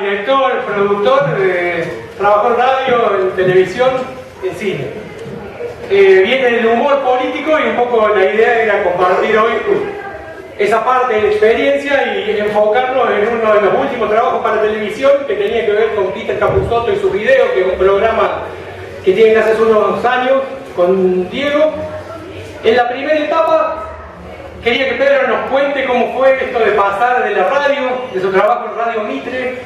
Director, productor, trabajó en radio, en televisión, en cine. Viene del humor político y un poco la idea era compartir hoy esa parte de la experiencia y enfocarnos en uno de los últimos trabajos para televisión que tenía que ver con Peter Capusotto y sus videos, que es un programa que tienen hace unos años con Diego. En la primera etapa quería que Pedro nos cuente cómo fue esto de pasar de la radio, de su trabajo en Radio Mitre,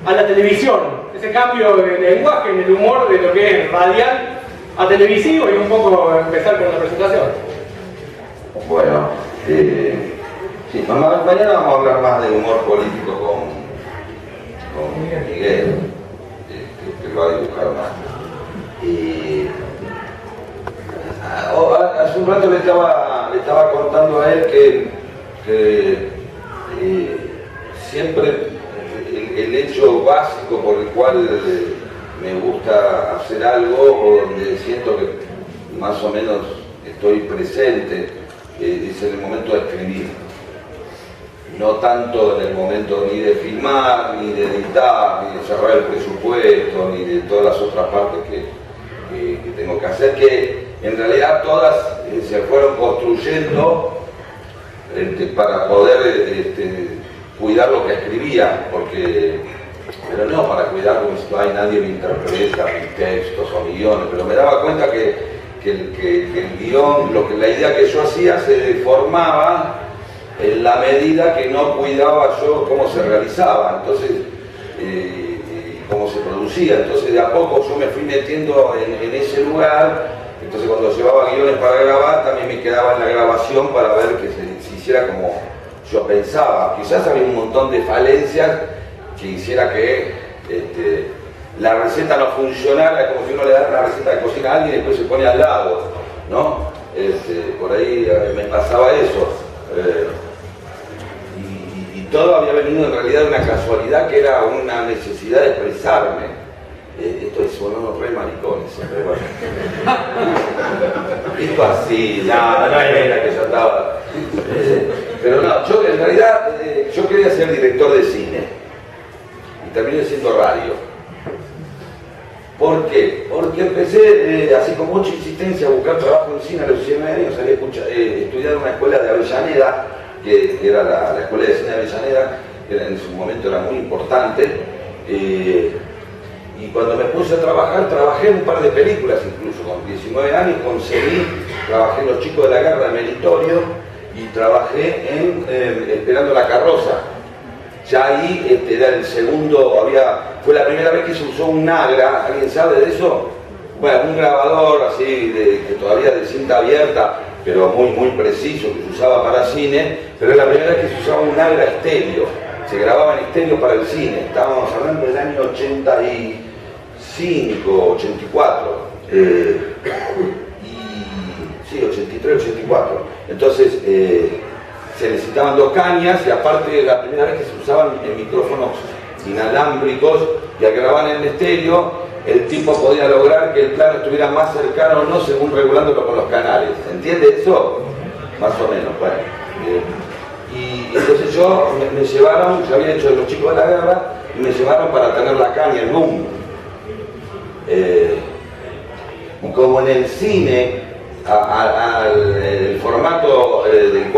a la televisión. Ese cambio de lenguaje en el humor de lo que es radial a televisivo y un poco empezar con la presentación. Bueno, sí, mañana vamos a hablar más de humor político con Miguel, que lo va a dibujar más. Hace un rato le estaba contando a él que siempre el hecho básico por el cual me gusta hacer algo o donde siento que más o menos estoy presente es en el momento de escribir. No tanto en el momento ni de filmar, ni de editar, ni de cerrar el presupuesto, ni de todas las otras partes que tengo que hacer, que en realidad todas se fueron construyendo para poder cuidar lo que escribía, pero no para cuidar como si no hay nadie me interpreta mis textos o mi guiones, pero me daba cuenta que el guión, la idea que yo hacía se deformaba en la medida que no cuidaba yo cómo se realizaba, entonces cómo se producía. Entonces de a poco yo me fui metiendo en ese lugar. Entonces cuando llevaba guiones para grabar también me quedaba en la grabación para ver que se hiciera como yo pensaba. Quizás había un montón de falencias que hiciera que la receta no funcionara, como si uno le da una receta de cocina a alguien y después se pone al lado, ¿no? Por ahí me pasaba eso. Y todo había venido en realidad de una casualidad que era una necesidad de expresarme. Esto es sonando re maricones, esto así, no era que yo estaba. Pero no, yo en realidad yo quería ser director de cine y terminé siendo radio. ¿Por qué? Porque empecé, así con mucha insistencia, a buscar trabajo en cine a los 19 años. Había estudiado en una escuela de Avellaneda, que era la escuela de cine de Avellaneda, que en su momento era muy importante. Y cuando me puse a trabajar, trabajé en un par de películas, incluso con 19 años trabajé en Los Chicos de la Guerra de Meritorio y trabajé en Esperando la Carroza. Ya ahí era el segundo, fue la primera vez que se usó un Nagra. ¿Alguien sabe de eso? Bueno, un grabador así, que todavía de cinta abierta, pero muy preciso, que se usaba para cine, pero es la primera vez que se usaba un Nagra estéreo. Se grababa en estéreo para el cine. Estábamos hablando del año 85, 84. Sí, 83, 84. Entonces, se necesitaban 2 cañas y aparte la primera vez que se usaban micrófonos inalámbricos y al grabar en estéreo el tipo podía lograr que el plano estuviera más cercano o no según regulándolo con los canales. ¿Entiende eso? Más o menos, bueno. Y entonces me llevaron, yo había hecho de Los Chicos de la Guerra y me llevaron para tener la caña, el boom. Como en el cine el formato del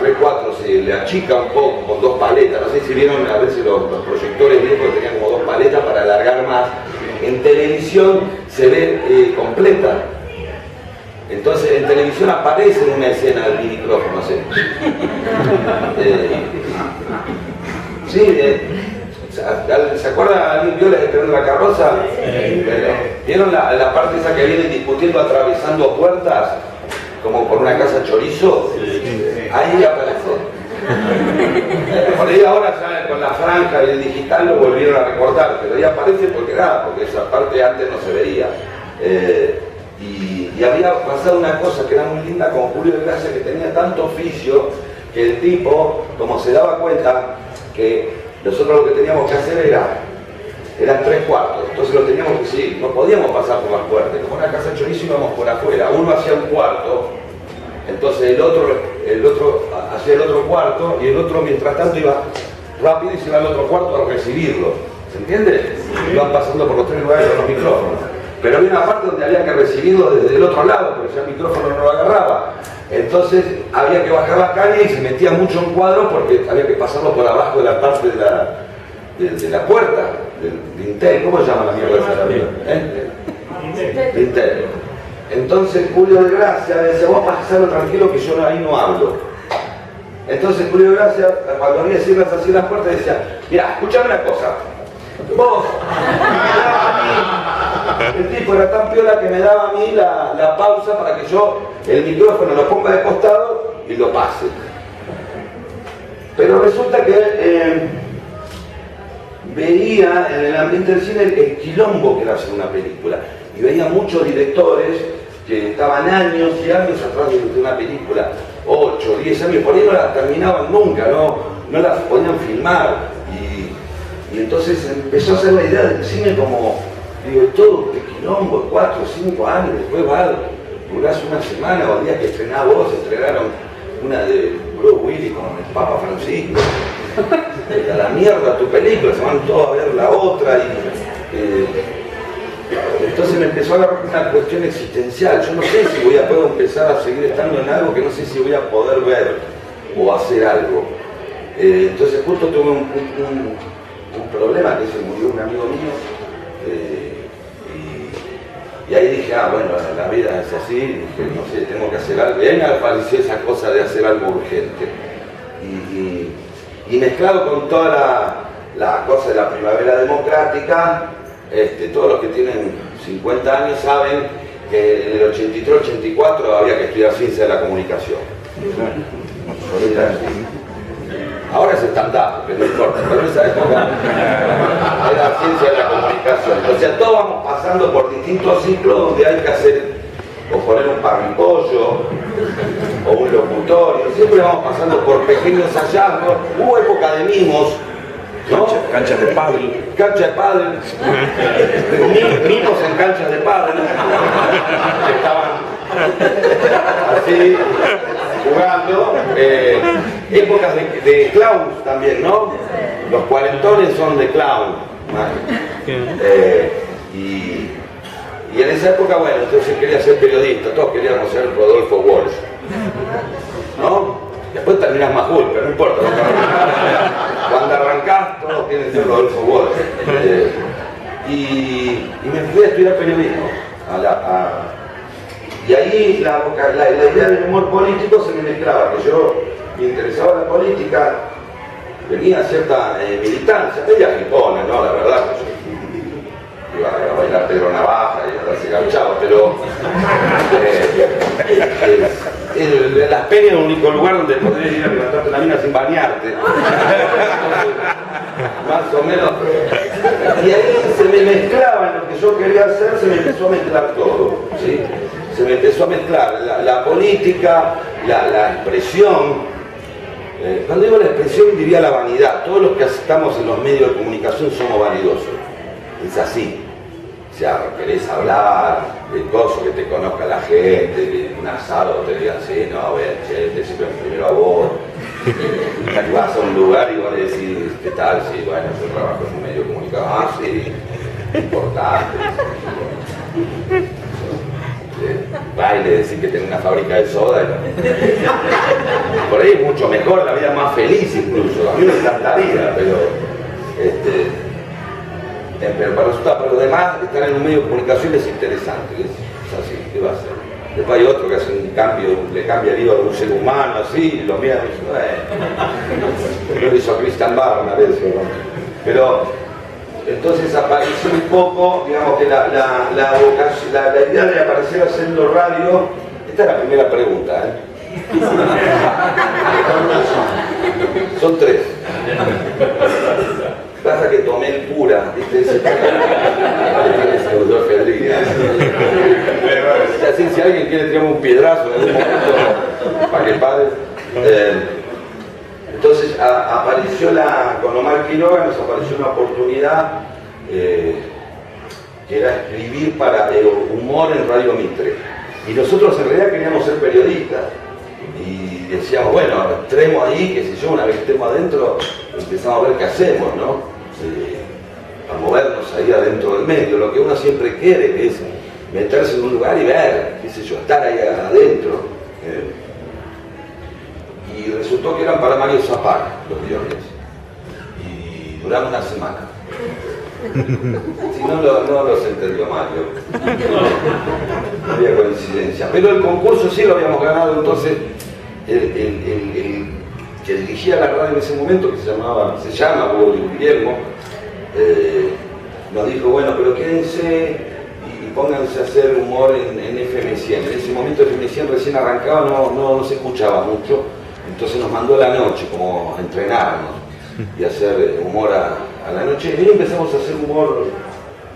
3/4 se le achica un poco con 2 paletas, no sé si vieron a veces los proyectores viejos tenían como 2 paletas para alargar más. En televisión se ve completa, entonces en televisión aparece en una escena el micrófono, ¿sí? ¿Se acuerda? ¿Alguien vio Esperando la Carroza? ¿Vieron la parte esa que vienen discutiendo atravesando puertas? Como por una casa chorizo. Ahí aparece. Por ahí ahora ya con la franja y el digital lo volvieron a recortar, pero ahí aparece porque esa parte antes no se veía. Y había pasado una cosa que era muy linda con Julio de Gracia, que tenía tanto oficio que el tipo, como se daba cuenta que nosotros lo que teníamos que hacer eran 3/4, entonces lo teníamos que seguir, no podíamos pasar por las puertas, como una casa de chorizo íbamos por afuera, uno hacía un cuarto, entonces el otro hacía el otro cuarto y el otro mientras tanto iba rápido y se va al otro cuarto a recibirlo. ¿Se entiende? Y van pasando por los 3 lugares de los micrófonos. Pero había una parte donde había que recibirlo desde el otro lado, porque ya el micrófono no lo agarraba. Entonces había que bajar la calle y se metía mucho en cuadro porque había que pasarlo por abajo de la parte de la puerta, del dintel. ¿Cómo se llama la mierda esa? Dintel. Entonces Julio de Gracia decía, vos pasalo tranquilo que yo ahí no hablo. Entonces Julio de Gracia, cuando había cierras así las puertas, decía, mira, escúchame una cosa, vos, el tipo era tan piola que me daba a mí la pausa para que yo el micrófono lo ponga de costado y lo pase. Pero resulta que veía en el ambiente del cine el quilombo que era hacer una película. Y veía muchos directores que estaban años y años atrás de una película, 8, 10 años, por ahí no la terminaban nunca, no las podían filmar. Y entonces empezó a hacer la idea del cine como, digo, todo de quilombo, 4 o 5 años, después durás una semana o el día que estrenás vos, estrenaron una de Bruce Willis con el Papa Francisco. A la mierda tu película, se van todos a ver la otra entonces me empezó a agarrar una cuestión existencial. Yo no sé si voy a poder empezar a seguir estando en algo que no sé si voy a poder ver o hacer algo. Entonces justo tuve un problema, que se murió un amigo mío, y ahí dije, bueno, la vida es así, dije, no sé, tengo que hacer algo. Y ahí me apareció esa cosa de hacer algo urgente. Y mezclado con toda la cosa de la primavera democrática, todos los que tienen 50 años saben que en el 83-84 había que estudiar ciencia de la comunicación. Ahora es stand-up, pero no importa, pero en esa época era ciencia de la comunicación. O sea, todos vamos pasando por distintos ciclos donde hay que hacer, o poner un parripollo, o un locutorio, siempre vamos pasando por pequeños hallazgos. Hubo época de mimos, ¿no? Canchas de pádel. Cancha de pádel. Mimos en canchas de pádel. Estaban así, jugando. Épocas de clowns también, ¿no? Los cuarentones son de clown. Y en esa época, bueno, entonces quería ser periodista, todos queríamos ser Rodolfo Walsh, ¿no? Después terminás más cool, pero no importa. Cuando arrancás, todos quieren ser Rodolfo Walsh. Y me fui a estudiar periodismo. Y ahí la idea del humor político se me mezclaba, que yo me interesaba la política, venía cierta militancia, media hipona, ¿no? La verdad, yo iba a bailar Pedro Navaja y a darse gauchado, pero Las Peñas es el único lugar donde podrías ir a levantarte la mina sin bañarte. Más o menos. Y ahí se me mezclaba en lo que yo quería hacer, se me empezó a mezclar todo, ¿sí? Se me empezó a mezclar la política, la expresión. Cuando digo la expresión diría la vanidad. Todos los que estamos en los medios de comunicación somos vanidosos. Es así. O sea, querés hablar de cosas, que te conozca la gente, que un asado te digan, sí, no, ven, che, te sirven primero a vos. Y vas a un lugar y vos le decís, ¿qué tal? Sí, bueno, yo trabajo en un medio de comunicación. Ah, sí, importante. Va y le decís que tenés una fábrica de soda. Por ahí es mucho mejor, la vida más feliz incluso. A mí me encantaría, pero para resultar, pero además estar en un medio de comunicación es interesante, es así, ¿qué va a hacer? Después hay otro que hace un cambio, le cambia el vida de un ser humano, así, y lo mira y dice, yo lo hizo Christian Barr una vez, pero entonces apareció un poco, digamos que la idea de aparecer haciendo radio. Esta es la primera pregunta, Son 3. Pasa que tomé el pura, ¿viste? Si alguien quiere tirarme un piedrazo en algún momento para que pague. Entonces apareció con Omar Quiroga, nos apareció una oportunidad que era escribir para humor en Radio Mitre. Y nosotros en realidad queríamos ser periodistas. Y decíamos, bueno, entremos ahí, que si yo una vez estemos adentro, empezamos a ver qué hacemos, ¿no? A movernos ahí adentro del medio, lo que uno siempre quiere, que es meterse en un lugar y ver, qué sé yo, estar ahí adentro. Y resultó que eran para Mario Zapata los guiones. Y duraron una semana. Si no los entendió Mario. No había coincidencia. Pero el concurso sí lo habíamos ganado, entonces el que dirigía la radio en ese momento, que se llama Guillermo, nos dijo, bueno, pero quédense y pónganse a hacer humor en FM 100. En ese momento FM 100 recién arrancaba, no se escuchaba mucho, entonces nos mandó a la noche como a entrenarnos y hacer humor a la noche. Y ahí empezamos a hacer humor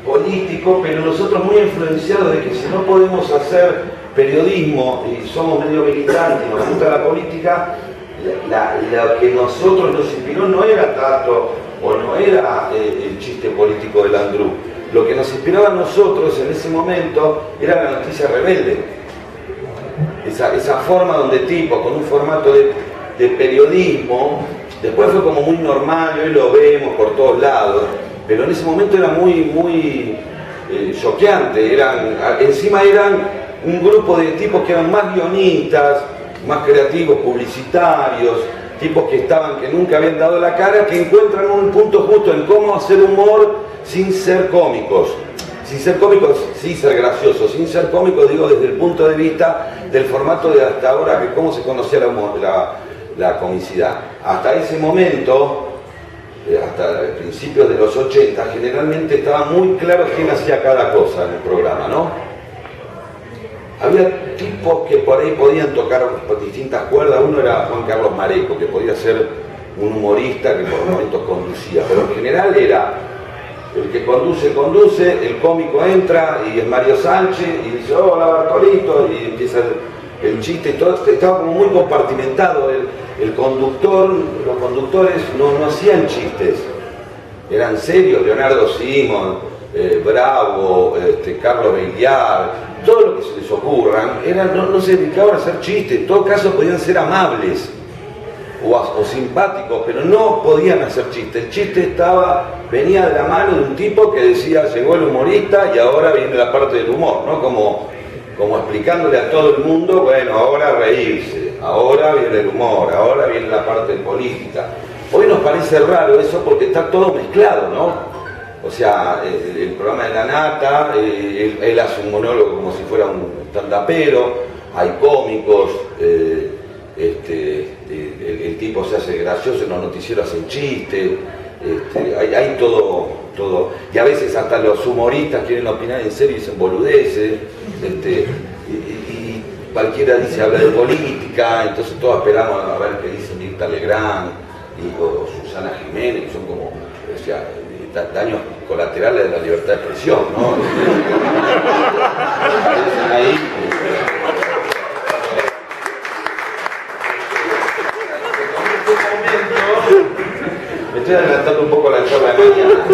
político, pero nosotros muy influenciados de que si no podemos hacer periodismo y somos medio militantes y nos gusta la política, lo que nosotros nos inspiró no era Tato o no era el chiste político del Andrú. Lo que nos inspiraba a nosotros en ese momento era la noticia rebelde. Esa forma donde tipo, con un formato de periodismo, después fue como muy normal, y hoy lo vemos por todos lados, pero en ese momento era muy choqueante. Encima eran un grupo de tipos que eran más guionistas, más creativos, publicitarios, tipos que nunca habían dado la cara, que encuentran un punto justo en cómo hacer humor sin ser cómicos. Sin ser cómicos, sí ser graciosos, sin ser cómicos, digo, desde el punto de vista del formato de hasta ahora, que cómo se conocía la comicidad. Hasta ese momento, hasta principios de los 80, generalmente estaba muy claro quién hacía cada cosa en el programa, ¿no? Había tipos que por ahí podían tocar distintas cuerdas. Uno era Juan Carlos Mareco, que podía ser un humorista que por momentos conducía, pero en general era el que conduce, el cómico entra y es Mario Sánchez y dice, hola Bartolito, y empieza el chiste y todo. Estaba como muy compartimentado. El conductor, los conductores no hacían chistes, eran serios. Leonardo Simon, Bravo, Carlos Beguiar, todo lo que se les ocurran, no se dedicaban a hacer chistes. En todo caso podían ser amables o simpáticos, pero no podían hacer chistes. El chiste venía de la mano de un tipo que decía, llegó el humorista y ahora viene la parte del humor, ¿no? Como explicándole a todo el mundo, bueno, ahora reírse, ahora viene el humor, ahora viene la parte política. Hoy nos parece raro eso porque está todo mezclado, ¿no? O sea, el programa de La Nata, él hace un monólogo como si fuera un stand-upero, hay cómicos, el tipo se hace gracioso, en los noticieros hacen chistes, hay todo, y a veces hasta los humoristas quieren opinar en serio y dicen boludeces, y cualquiera habla de política, entonces todos esperamos a ver qué dice Mirta Legrand o Susana Jiménez, que son como, o sea, daños colaterales de la libertad de expresión, ¿no? Aparecen ahí. Me estoy adelantando un poco la charla de mañana.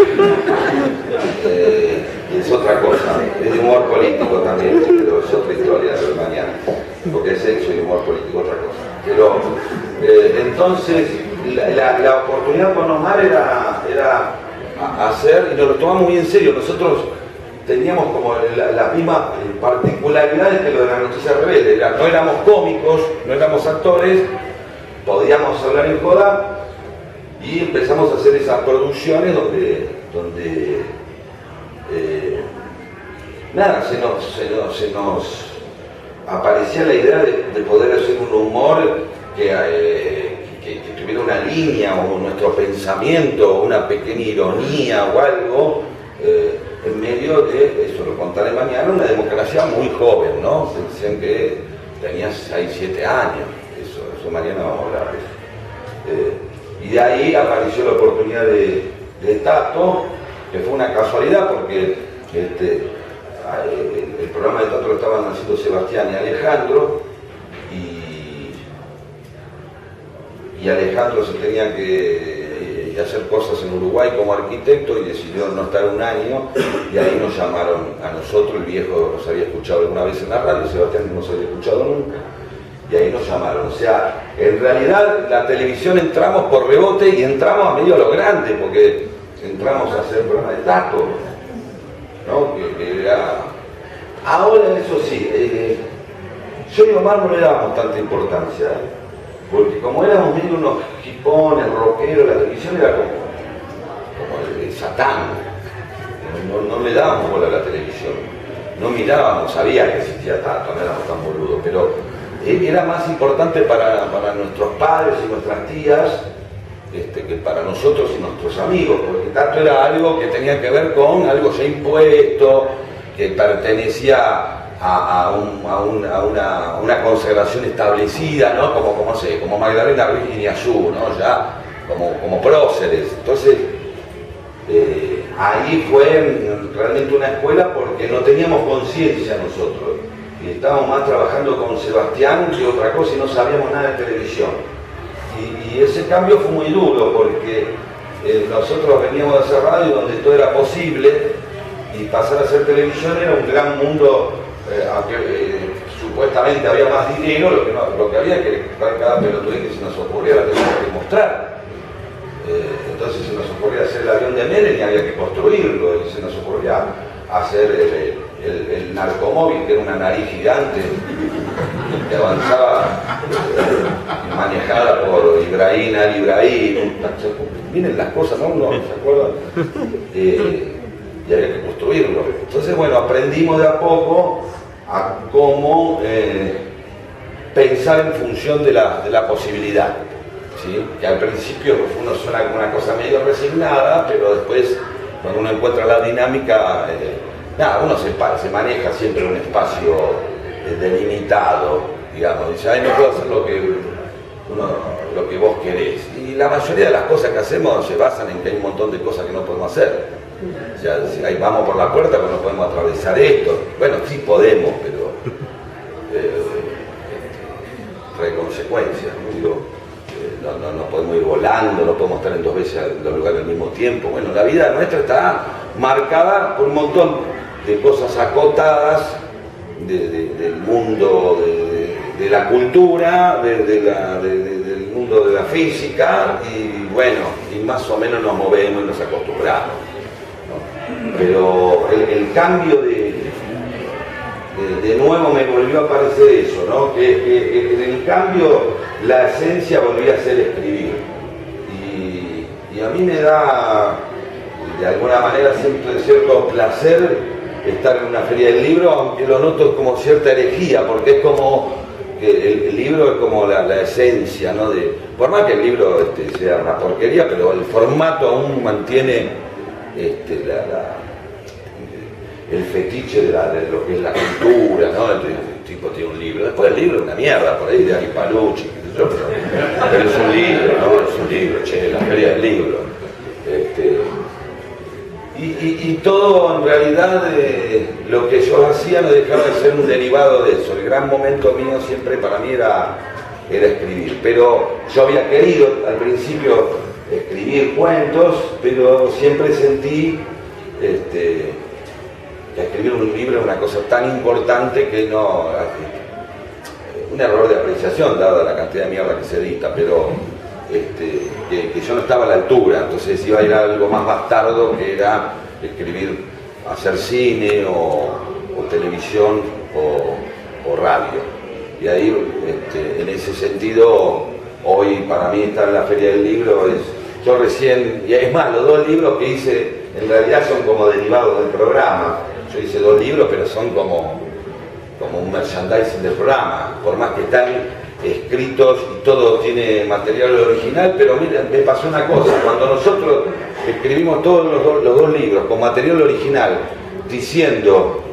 Es otra cosa, es de humor político también, pero es otra historia de mañana, porque es sexo y humor político otra cosa. Pero entonces la oportunidad con Omar era hacer, y nos lo tomamos muy en serio. Nosotros teníamos como la misma particularidad que lo de la noticia rebelde. No éramos cómicos, no éramos actores, podíamos hablar en joda, y empezamos a hacer esas producciones donde nada, se nos aparecía la idea de poder hacer un humor que tuviera una línea, o nuestro pensamiento, o una pequeña ironía o algo, en medio de, eso lo contaré mañana, una democracia muy joven, ¿no? Decían que tenía 6, 7 años, eso mañana vamos a hablar de eso. Y de ahí apareció la oportunidad de Tato, que fue una casualidad porque el programa de Tato lo estaban haciendo Sebastián y Alejandro, y Alejandro se tenía que hacer cosas en Uruguay como arquitecto y decidió no estar un año, y ahí nos llamaron a nosotros. El viejo nos había escuchado alguna vez en la radio, Sebastián no nos había escuchado nunca, y ahí nos llamaron. O sea, en realidad la televisión entramos por rebote y entramos a medio a lo grande, porque entramos a hacer programas de datos, ¿no? Que era... Ahora eso sí, yo y Omar no le dábamos tanta importancia, porque como éramos medio unos hipones, rockeros, la televisión era como el Satán, no le dábamos bola a la televisión, no mirábamos, sabía que existía Tato, no éramos tan boludos, pero era más importante para nuestros padres y nuestras tías que para nosotros y nuestros amigos, porque Tato era algo que tenía que ver con algo ya impuesto, que pertenecía a una consagración establecida, ¿no? Como Magdalena Ruiz Guiñazú, ¿no? Ya como próceres. Entonces, ahí fue realmente una escuela porque no teníamos conciencia nosotros. Y estábamos más trabajando con Sebastián que otra cosa y no sabíamos nada de televisión. Y ese cambio fue muy duro porque nosotros veníamos de hacer radio donde todo era posible y pasar a hacer televisión era un gran mundo, aunque supuestamente había más dinero, lo que había que cada pelotudín que se nos ocurría la teníamos que mostrar. Entonces se nos ocurría hacer el avión de Menem y había que construirlo, y se nos ocurría hacer el narcomóvil, que era una nariz gigante que avanzaba, manejada por Ibrahim al-Ibrahim. Miren las cosas, ¿no? ¿No se acuerdan? Y había que construirlo. Entonces, bueno, aprendimos de a poco a cómo pensar en función de la posibilidad, ¿sí? Que al principio uno suena como una cosa medio resignada, pero después, cuando uno encuentra la dinámica, uno se maneja siempre en un espacio delimitado, digamos, dice, ay, no puedo hacer lo que vos querés. Y la mayoría de las cosas que hacemos se basan en que hay un montón de cosas que no podemos hacer. O sea, si ahí vamos por la puerta, pues no podemos atravesar esto. Bueno, sí podemos, pero trae consecuencias, ¿no? Digo, no podemos ir volando, no podemos estar en dos veces en dos lugares al mismo tiempo. Bueno, la vida nuestra está marcada por un montón de cosas acotadas del mundo de la cultura, del mundo de la física, y bueno, y más o menos nos movemos y nos acostumbramos, ¿no? Pero el cambio de nuevo me volvió a aparecer eso, ¿no? Que en el cambio la esencia volvía a ser escribir, y a mí me da de alguna manera siempre cierto placer estar en una feria del libro, aunque lo noto como cierta herejía, porque es como que el libro es como la esencia, ¿no? Por más que el libro sea una porquería, pero el formato aún mantiene el fetiche de lo que es la cultura, ¿no? El tipo tiene un libro, después el libro es una mierda, por ahí de Ari Palucci, pero es un libro, ¿no? Es un libro, la feria del libro. Y todo en realidad lo que yo hacía no dejaba de ser un derivado de eso. El gran momento mío siempre para mí era escribir, pero yo había querido al principio escribir cuentos, pero siempre sentí que escribir un libro es una cosa tan importante que no... un error de apreciación dada la cantidad de mierda que se edita, pero que yo no estaba a la altura, entonces iba a ir a algo más bastardo, que era escribir, hacer cine o televisión o radio. Y ahí, en ese sentido, hoy para mí estar en la Feria del Libro yo recién, y es más, los dos libros que hice en realidad son como derivados del programa. Yo hice 2 libros, pero son como un merchandising del programa, por más que están escritos y todo tiene material original. Pero mira, me pasó una cosa, cuando nosotros escribimos todos los dos libros con material original, diciendo,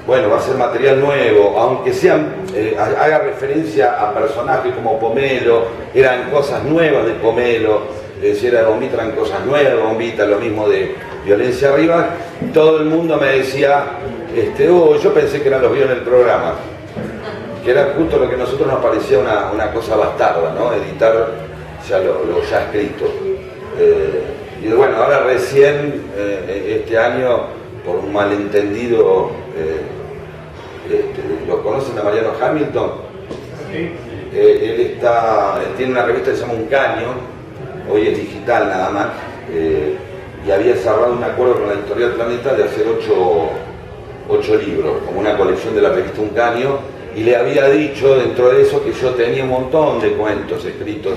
bueno, va a ser material nuevo, aunque haga referencia a personajes como Pomelo, eran cosas nuevas de Pomelo, era Bombita, eran cosas nuevas, Bombita, lo mismo de Violencia Arriba, todo el mundo me decía, yo pensé que eran los guiones del programa, que era justo lo que a nosotros nos parecía una cosa bastarda, ¿no? Editar ya lo ya escrito. Y bueno, ahora recién, este año, por un malentendido, ¿lo conocen a Mariano Hamilton? Sí. Él tiene una revista que se llama Un Caño, hoy es digital nada más, y había cerrado un acuerdo con la editorial Planeta de hacer 8 libros, como una colección de la revista Un Caño, y le había dicho dentro de eso que yo tenía un montón de cuentos escritos,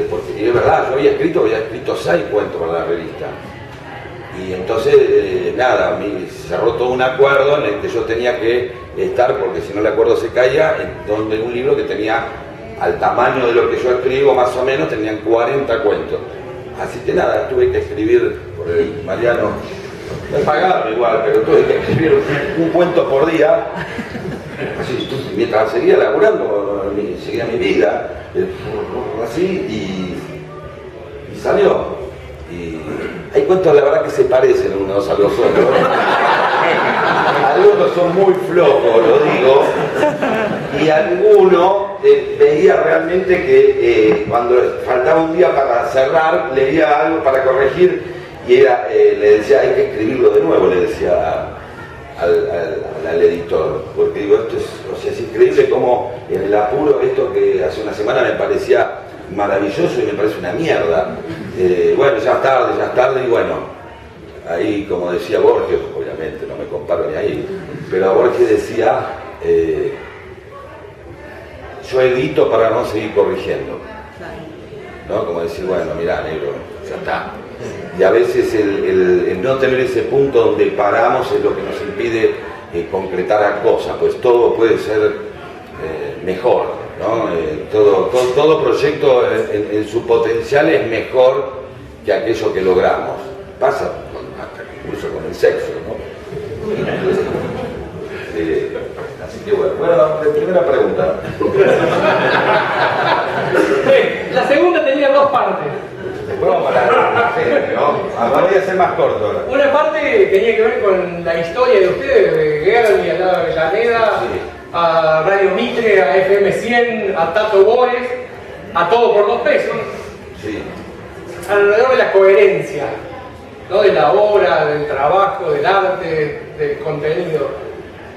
porque y es verdad, yo había escrito 6 cuentos para la revista. Y entonces, nada, cerró todo un acuerdo en el que yo tenía que estar, porque si no el acuerdo se caía, donde un libro que tenía, al tamaño de lo que yo escribo, más o menos, tenían 40 cuentos. Así que nada, tuve que escribir, por el Mariano, me pagaron igual, pero tuve que escribir un cuento por día, así, mientras seguía laburando, seguía mi vida, así, y salió. Y hay cuentos, la verdad, que se parecen unos a los otros. Algunos son muy flojos, lo digo, y alguno veía realmente que cuando faltaba un día para cerrar, leía algo para corregir y le decía, hay que escribirlo de nuevo, le decía al editor, porque digo, esto es increíble como en el apuro, esto que hace una semana me parecía maravilloso y me parece una mierda. Bueno, ya es tarde, y bueno, ahí como decía Borges, obviamente no me comparo ni ahí, pero Borges decía, yo edito para no seguir corrigiendo, ¿no? Como decir, bueno, mirá, negro, ya está. Y a veces el no tener ese punto donde paramos es lo que nos impide concretar a cosas, pues todo puede ser mejor, ¿no? Todo proyecto en su potencial es mejor que aquello que logramos. Pasa hasta incluso con el sexo, ¿no? Así que bueno, primera pregunta. La segunda tenía 2 partes. Después vamos a la gente, ¿no? Voy a ser más corto ahora. Una parte tenía que ver con la historia de ustedes, de Gerli, al lado de Avellaneda, sí, a Radio Mitre, a FM 100, a Tato Bores, a Todo por 2 pesos. Sí. Alrededor de la coherencia, ¿no? De la obra, del trabajo, del arte, del contenido.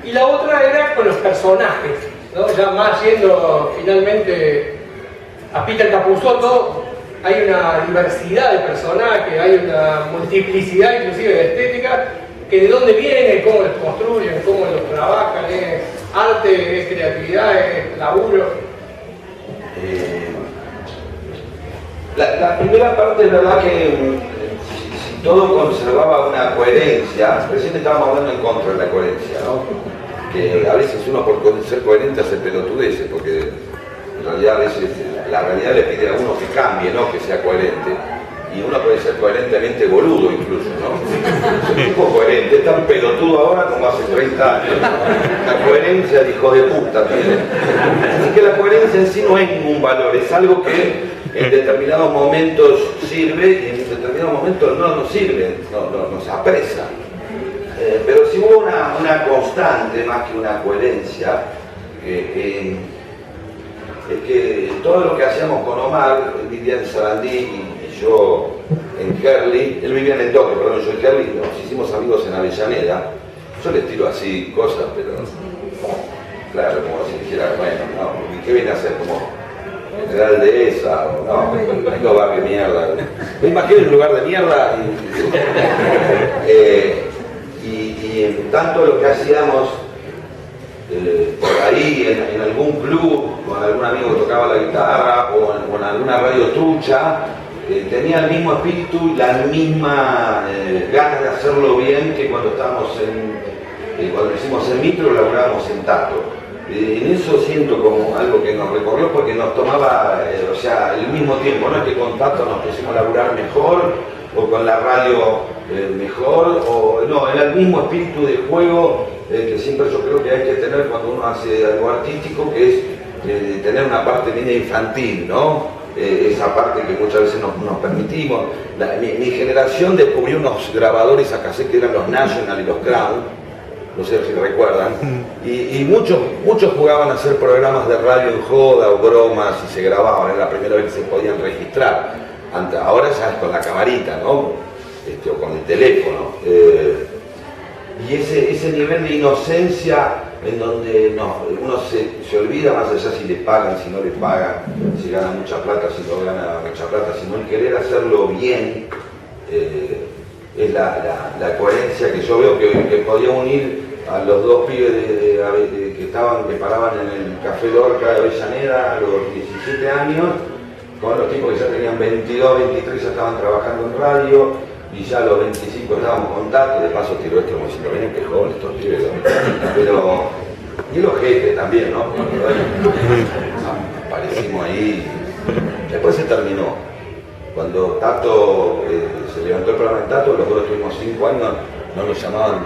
Y la otra era con los personajes, ¿no? Ya más yendo finalmente a Peter Capusotto, hay una diversidad de personajes, hay una multiplicidad inclusive de estética, que de dónde vienen, cómo los construyen, cómo los trabajan, es arte, es creatividad, es laburo. La primera parte es verdad que si todo conservaba una coherencia, recién estábamos hablando en contra de la coherencia, ¿no? Que a veces uno por ser coherente hace pelotudeces, porque en realidad a veces la realidad le pide a uno que cambie, no que sea coherente. Y uno puede ser coherentemente boludo incluso, ¿no? Es un tipo coherente, es tan pelotudo ahora como hace 30 años. La coherencia de hijo de puta tiene. Así que la coherencia en sí no es ningún valor, es algo que en determinados momentos sirve y en determinados momentos no nos sirve, nos apresa. Pero si hubo una constante más que una coherencia, es que todo lo que hacíamos con Omar, él vivía en Sarandí y yo en Gerli, él vivía en el Toque, perdón, yo en Gerli, nos hicimos amigos en Avellaneda. Yo les tiro así cosas, pero claro, como si dijera, bueno, no, ¿qué viene a hacer? Como General de esa, no, vengo a barrio de mierda. Me imagino un lugar de mierda y en tanto lo que hacíamos por ahí en algún club, con algún amigo que tocaba la guitarra o con alguna radio trucha, tenía el mismo espíritu y la misma ganas de hacerlo bien que cuando estábamos cuando hicimos el Mitro, laburábamos en Tato. En eso siento como algo que nos recorrió porque nos tomaba, o sea, el mismo tiempo, no es que con Tato nos pusimos a laburar mejor o con la radio mejor, o no, era el mismo espíritu de juego que siempre yo creo que hay que tener cuando uno hace algo artístico, que es tener una parte media infantil, ¿no? Esa parte que muchas veces nos permitimos. Mi generación descubrió unos grabadores a cassette que eran los National y los Crown, no sé si recuerdan, y muchos jugaban a hacer programas de radio en joda o bromas y se grababan, era la primera vez que se podían registrar. Ahora ya es con la camarita, ¿no? O con el teléfono. y ese nivel de inocencia en donde uno se olvida más allá si le pagan, si no le pagan, si gana mucha plata, si no gana mucha plata, sino el querer hacerlo bien, es la coherencia que yo veo que podía unir a los dos pibes que paraban en el Café Lorca de Avellaneda a los 17 años, con los tipos que ya tenían 22, 23, ya estaban trabajando en radio, y ya a los 25 estábamos en contacto. De paso tiro esto como diciendo, ven que jóvenes estos pibes, pero y el ojete también, ¿no? Aparecimos ahí, después se terminó. Cuando Tato, se levantó el programa de Tato, los dos estuvimos 5 años, no nos llamaban,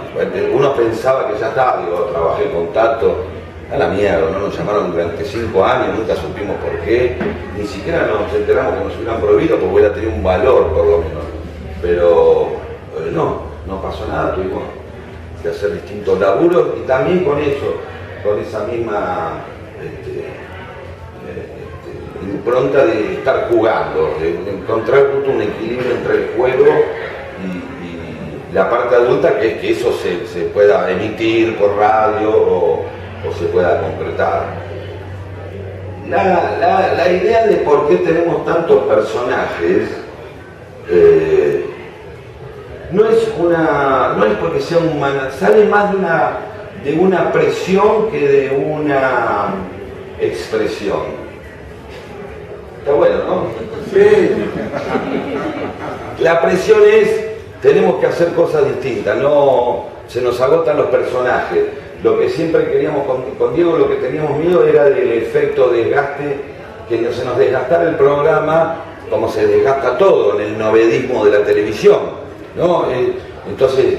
uno pensaba que ya estaba, digo, trabajé con Tato, a la mierda, no nos llamaron durante 5 años, nunca supimos por qué, ni siquiera nos enteramos que nos hubieran prohibido porque hubiera tenido un valor por lo menos, pero no pasó nada, tuvimos que hacer distintos laburos y también con eso, con esa misma impronta de estar jugando, de encontrar un equilibrio entre el juego y la parte adulta, que es que eso se pueda emitir por radio o se pueda concretar. La idea de por qué tenemos tantos personajes no es porque sea sale más de una presión que de una expresión. Está bueno, ¿no? Sí. La presión es, tenemos que hacer cosas distintas, no se nos agotan los personajes. Lo que siempre queríamos con Diego, lo que teníamos miedo era del efecto desgaste, que se nos desgastara el programa como se desgasta todo en el novedismo de la televisión, ¿no? Entonces,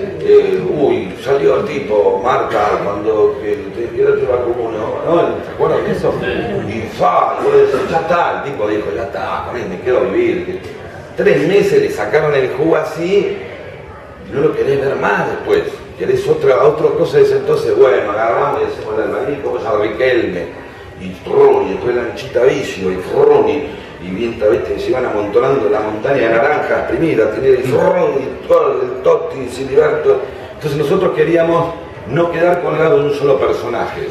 salió el tipo, Marta, cuando quiero te vacuno, ¿no? ¿Te acuerdas de eso? Y ya está, el tipo dijo, ya está, con él me quedo a vivir. 3 meses le sacaron el jugo así, y no lo querés ver más después. Querés otra cosa de ese entonces, bueno, agarramos y hacemos el albañil, como llama Riquelme, y después la Anchita Vicio, y mientras, viste, se iban amontonando la montaña de naranjas primidas, tenía el todo el Totti, Siliberto. Entonces nosotros queríamos no quedar colgados de un solo personaje,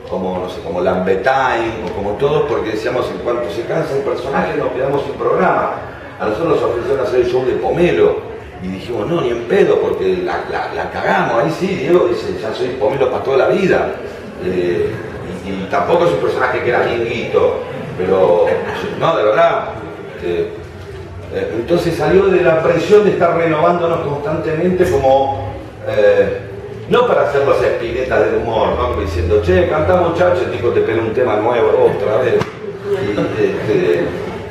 como, no sé, como Lambetain o como todos, porque decíamos, en cuanto se cansa el personaje nos quedamos sin programa. A nosotros nos ofrecieron hacer el show de Pomelo, y dijimos, no, ni en pedo, porque la cagamos. Ahí sí, Diego dice, ya soy Pomelo para toda la vida. Y tampoco es un personaje que era minguito, pero no, de verdad. Entonces salió de la presión de estar renovándonos constantemente como, no para hacer las espinetas del humor, ¿no? Como diciendo, che, cantá muchachos, el tipo te pega un tema nuevo otra vez.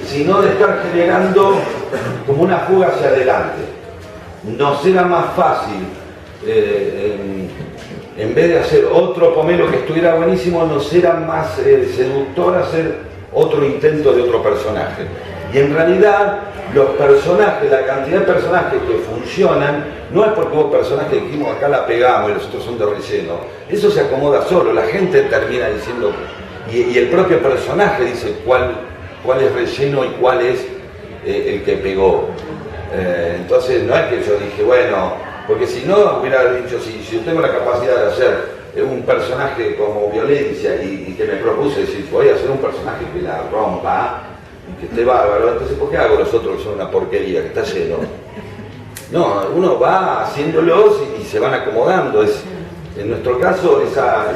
Sino de estar generando como una fuga hacia adelante. Nos era más fácil, en vez de hacer otro Pomelo que estuviera buenísimo, nos era más seductor hacer otro intento de otro personaje. Y en realidad los personajes, la cantidad de personajes que funcionan, no es porque hubo personajes que dijimos acá la pegamos y los otros son de relleno. Eso se acomoda solo, la gente termina diciendo, y el propio personaje dice cuál es relleno y cuál es el que pegó. Entonces no es que yo dije, bueno, porque si no hubiera dicho, si yo tengo la capacidad de hacer un personaje como Violencia y que me propuse decir, voy a hacer un personaje que la rompa y que esté bárbaro, entonces ¿por qué hago los otros que son una porquería, que está lleno? No, uno va haciéndolos y se van acomodando. En nuestro caso esa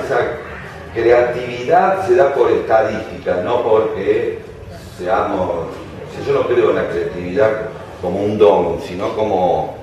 creatividad se da por estadística, no porque seamos, yo no creo en la creatividad como un don, sino como